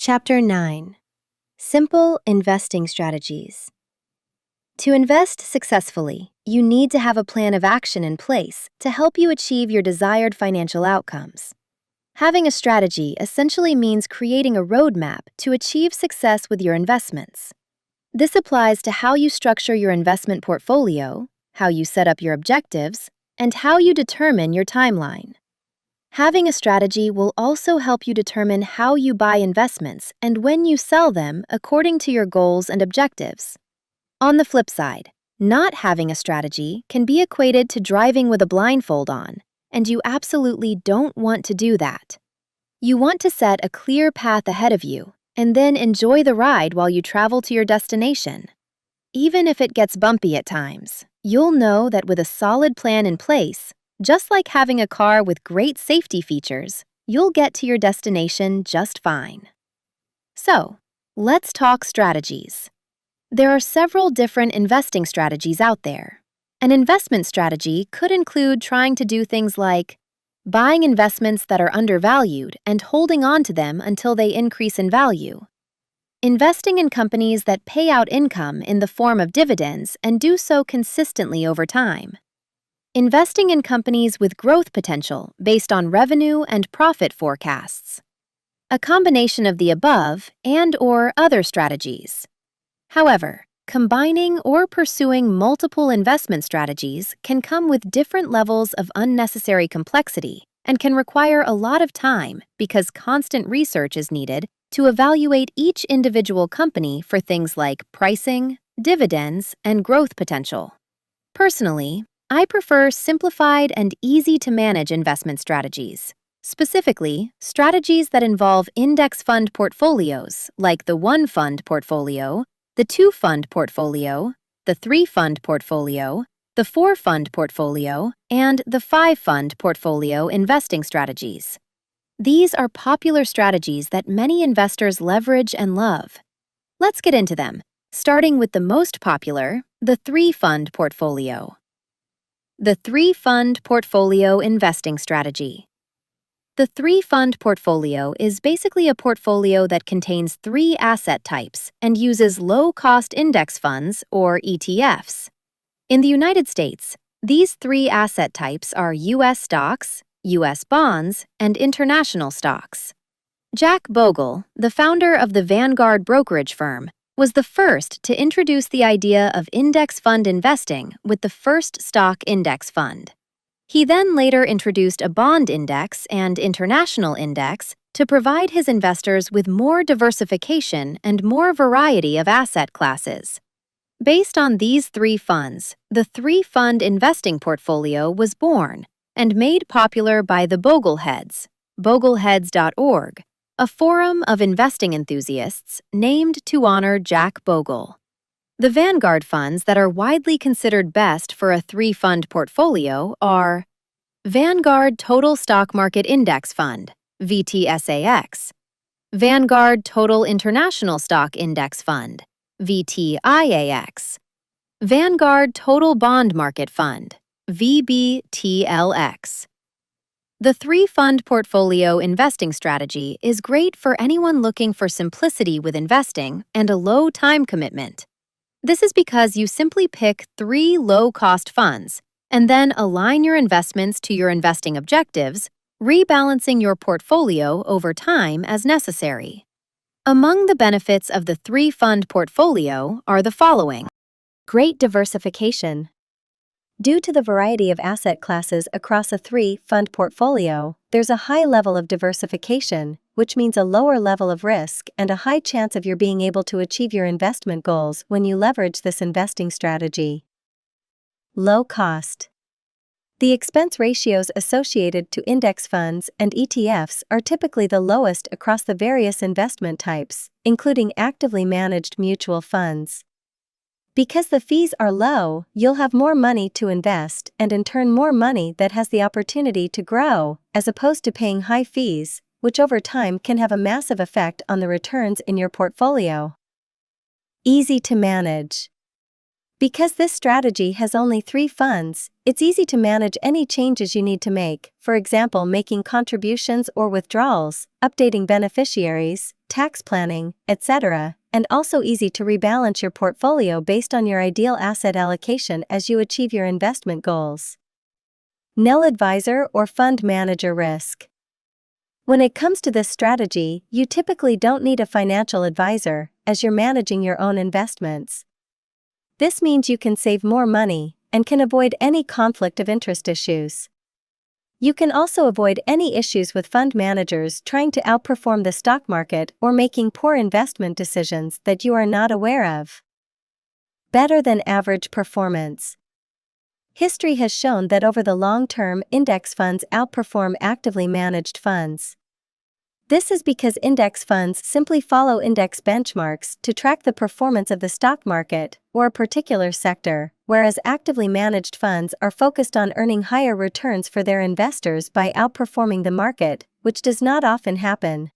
Chapter 9. Simple Investing Strategies. To invest successfully, you need to have a plan of action in place to help you achieve your desired financial outcomes. Having a strategy essentially means creating a roadmap to achieve success with your investments. This applies to how you structure your investment portfolio, how you set up your objectives, and how you determine your timeline. Having a strategy will also help you determine how you buy investments and when you sell them according to your goals and objectives. On the flip side, not having a strategy can be equated to driving with a blindfold on, and you absolutely don't want to do that. You want to set a clear path ahead of you and then enjoy the ride while you travel to your destination. Even if it gets bumpy at times, you'll know that with a solid plan in place, just like having a car with great safety features, you'll get to your destination just fine. So, let's talk strategies. There are several different investing strategies out there. An investment strategy could include trying to do things like buying investments that are undervalued and holding on to them until they increase in value, investing in companies that pay out income in the form of dividends and do so consistently over time, investing in companies with growth potential based on revenue and profit forecasts. A combination of the above and/or other strategies. However, combining or pursuing multiple investment strategies can come with different levels of unnecessary complexity and can require a lot of time because constant research is needed to evaluate each individual company for things like pricing, dividends, and growth potential. Personally, I prefer simplified and easy-to-manage investment strategies, specifically strategies that involve index fund portfolios like the 1-fund portfolio, the 2-fund portfolio, the 3-fund portfolio, the 4-fund portfolio, and the 5-fund portfolio investing strategies. These are popular strategies that many investors leverage and love. Let's get into them, starting with the most popular, the 3-fund portfolio. The 3-fund portfolio investing strategy. The 3-fund portfolio is basically a portfolio that contains 3 asset types and uses low-cost index funds, or ETFs. In the United States, these 3 asset types are U.S. stocks, U.S. bonds, and international stocks. Jack Bogle, the founder of the Vanguard brokerage firm, was the first to introduce the idea of index fund investing with the first stock index fund. He then later introduced a bond index and international index to provide his investors with more diversification and more variety of asset classes. Based on these 3 funds, the 3-fund investing portfolio was born and made popular by the Bogleheads, bogleheads.org, a forum of investing enthusiasts named to honor Jack Bogle. The Vanguard funds that are widely considered best for a 3-fund portfolio are Vanguard Total Stock Market Index Fund, VTSAX, Vanguard Total International Stock Index Fund, VTIAX, Vanguard Total Bond Market Fund, VBTLX. The 3-fund portfolio investing strategy is great for anyone looking for simplicity with investing and a low time commitment. This is because you simply pick 3 low-cost funds and then align your investments to your investing objectives, rebalancing your portfolio over time as necessary. Among the benefits of the 3-fund portfolio are the following. Great diversification. Due to the variety of asset classes across a 3-fund portfolio, there's a high level of diversification, which means a lower level of risk and a high chance of your being able to achieve your investment goals when you leverage this investing strategy. Low cost. The expense ratios associated to index funds and ETFs are typically the lowest across the various investment types, including actively managed mutual funds. Because the fees are low, you'll have more money to invest and in turn more money that has the opportunity to grow, as opposed to paying high fees, which over time can have a massive effect on the returns in your portfolio. Easy to manage. Because this strategy has only 3 funds, it's easy to manage any changes you need to make, for example making contributions or withdrawals, updating beneficiaries, tax planning, etc., and also easy to rebalance your portfolio based on your ideal asset allocation as you achieve your investment goals. Nil advisor or fund manager risk. When it comes to this strategy, you typically don't need a financial advisor, as you're managing your own investments. This means you can save more money and can avoid any conflict of interest issues. You can also avoid any issues with fund managers trying to outperform the stock market or making poor investment decisions that you are not aware of. Better than average performance. History has shown that over the long term, index funds outperform actively managed funds. This is because index funds simply follow index benchmarks to track the performance of the stock market or a particular sector, whereas actively managed funds are focused on earning higher returns for their investors by outperforming the market, which does not often happen.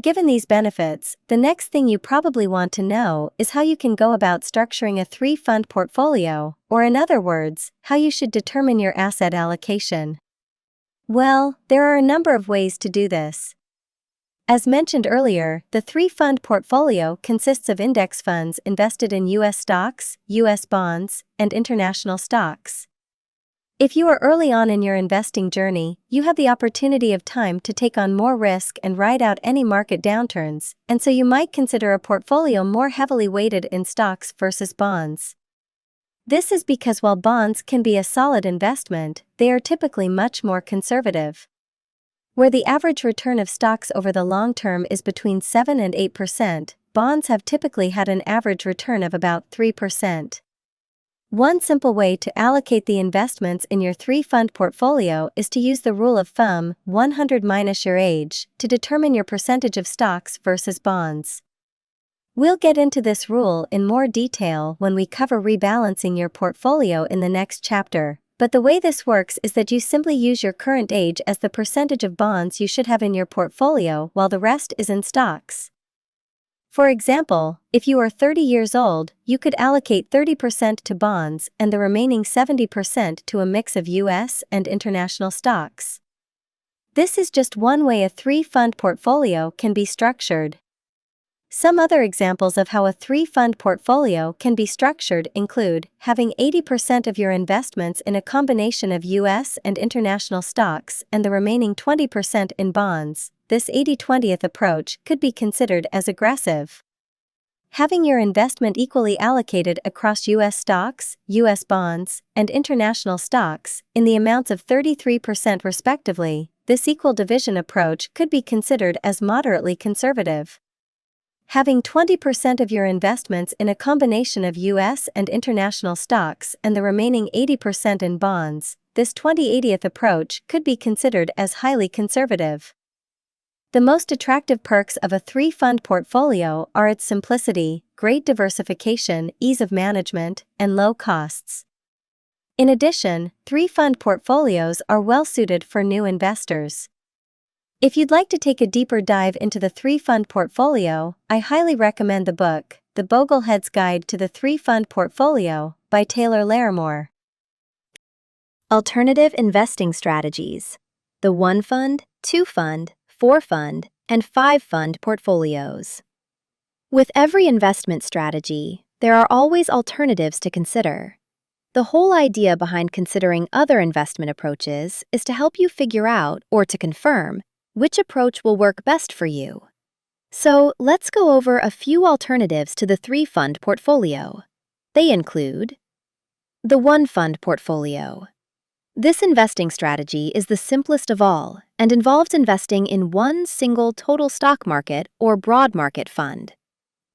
Given these benefits, the next thing you probably want to know is how you can go about structuring a 3-fund portfolio, or in other words, how you should determine your asset allocation. Well, there are a number of ways to do this. As mentioned earlier, the 3-fund portfolio consists of index funds invested in U.S. stocks, U.S. bonds, and international stocks. If you are early on in your investing journey, you have the opportunity of time to take on more risk and ride out any market downturns, and so you might consider a portfolio more heavily weighted in stocks versus bonds. This is because while bonds can be a solid investment, they are typically much more conservative. Where the average return of stocks over the long term is between 7 and 8%, bonds have typically had an average return of about 3%. One simple way to allocate the investments in your 3-fund portfolio is to use the rule of thumb 100 minus your age to determine your percentage of stocks versus bonds. We'll get into this rule in more detail when we cover rebalancing your portfolio in the next chapter, but the way this works is that you simply use your current age as the percentage of bonds you should have in your portfolio while the rest is in stocks. For example, if you are 30 years old, you could allocate 30% to bonds and the remaining 70% to a mix of U.S. and international stocks. This is just one way a 3-fund portfolio can be structured. Some other examples of how a 3-fund portfolio can be structured include having 80% of your investments in a combination of U.S. and international stocks and the remaining 20% in bonds. This 80-20th approach could be considered as aggressive. Having your investment equally allocated across U.S. stocks, U.S. bonds, and international stocks, in the amounts of 33% respectively, this equal division approach could be considered as moderately conservative. Having 20% of your investments in a combination of U.S. and international stocks and the remaining 80% in bonds, this 20-80th approach could be considered as highly conservative. The most attractive perks of a 3-fund portfolio are its simplicity, great diversification, ease of management, and low costs. In addition, 3-fund portfolios are well suited for new investors. If you'd like to take a deeper dive into the 3-fund portfolio, I highly recommend the book, The Boglehead's Guide to the 3-Fund Portfolio, by Taylor Larimore. Alternative investing strategies. The 1-fund, 2-fund, 4-fund, and 5-fund portfolios. With every investment strategy, there are always alternatives to consider. The whole idea behind considering other investment approaches is to help you figure out, or to confirm, which approach will work best for you. So let's go over a few alternatives to the 3-fund portfolio. They include the 1-fund portfolio. This investing strategy is the simplest of all and involves investing in one single total stock market or broad market fund.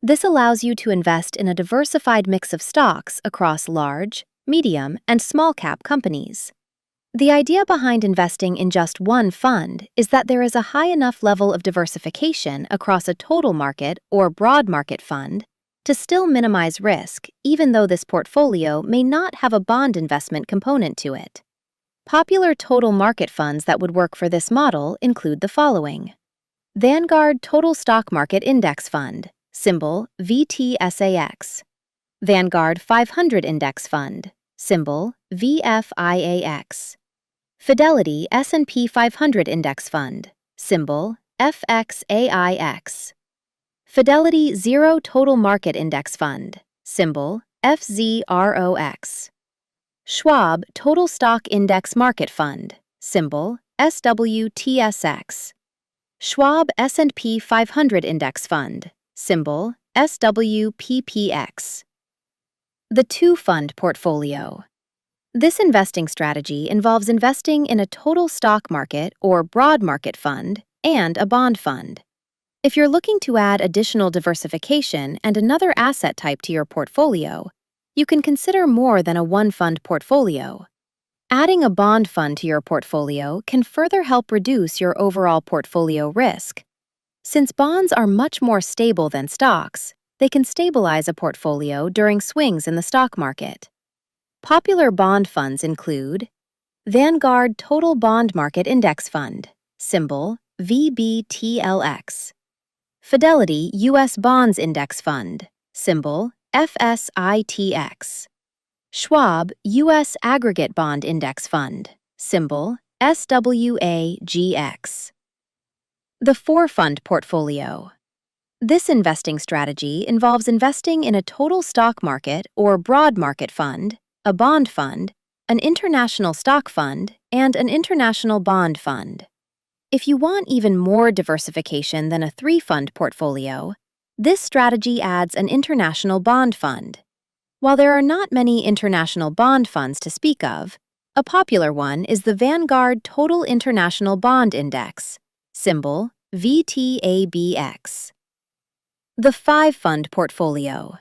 This allows you to invest in a diversified mix of stocks across large, medium, and small cap companies. The idea behind investing in just one fund is that there is a high enough level of diversification across a total market or broad market fund to still minimize risk, even though this portfolio may not have a bond investment component to it. Popular total market funds that would work for this model include the following: Vanguard Total Stock Market Index Fund, symbol VTSAX. Vanguard 500 Index Fund, symbol VFIAX. Fidelity S&P 500 Index Fund, symbol FXAIX. Fidelity Zero Total Market Index Fund, symbol FZROX. Schwab Total Stock Index Market Fund, symbol SWTSX. Schwab S&P 500 Index Fund, symbol SWPPX. The two-fund portfolio. This investing strategy involves investing in a total stock market or broad market fund and a bond fund. If you're looking to add additional diversification and another asset type to your portfolio, you can consider more than a one-fund portfolio. Adding a bond fund to your portfolio can further help reduce your overall portfolio risk. Since bonds are much more stable than stocks, they can stabilize a portfolio during swings in the stock market. Popular bond funds include Vanguard Total Bond Market Index Fund, symbol VBTLX. Fidelity U.S. Bonds Index Fund, symbol FSITX. Schwab U.S. Aggregate Bond Index Fund, symbol SWAGX. The four-fund portfolio. This investing strategy involves investing in a total stock market or broad market fund, a bond fund, an international stock fund, and an international bond fund. If you want even more diversification than a three-fund portfolio, this strategy adds an international bond fund. While there are not many international bond funds to speak of, a popular one is the Vanguard Total International Bond Index, symbol VTABX. The five-fund portfolio.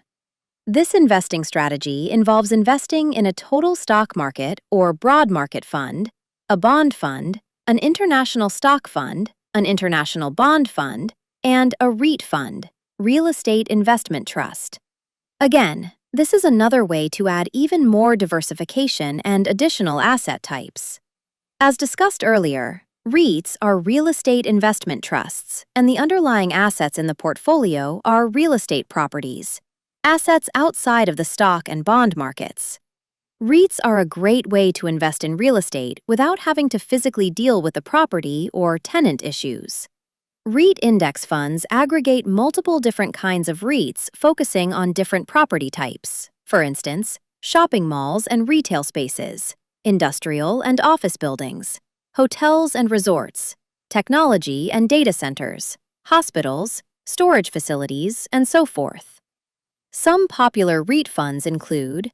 This investing strategy involves investing in a total stock market or broad market fund, a bond fund, an international stock fund, an international bond fund, and a REIT fund, Real Estate Investment Trust. Again, this is another way to add even more diversification and additional asset types. As discussed earlier, REITs are real estate investment trusts, and the underlying assets in the portfolio are real estate properties, assets outside of the stock and bond markets. REITs are a great way to invest in real estate without having to physically deal with the property or tenant issues. REIT index funds aggregate multiple different kinds of REITs focusing on different property types, for instance, shopping malls and retail spaces, industrial and office buildings, hotels and resorts, technology and data centers, hospitals, storage facilities, and so forth. Some popular REIT funds include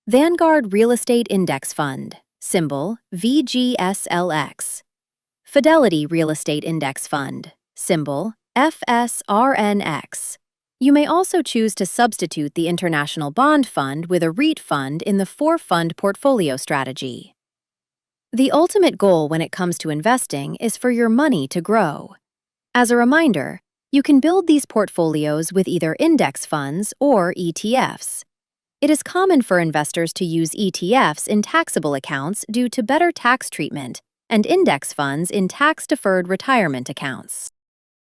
Vanguard Real Estate Index Fund, symbol VGSLX. Fidelity Real Estate Index Fund, symbol FSRNX. You may also choose to substitute the International Bond Fund with a REIT fund in the four-fund portfolio strategy. The ultimate goal when it comes to investing is for your money to grow. As a reminder, you can build these portfolios with either index funds or ETFs. It is common for investors to use ETFs in taxable accounts due to better tax treatment and index funds in tax-deferred retirement accounts.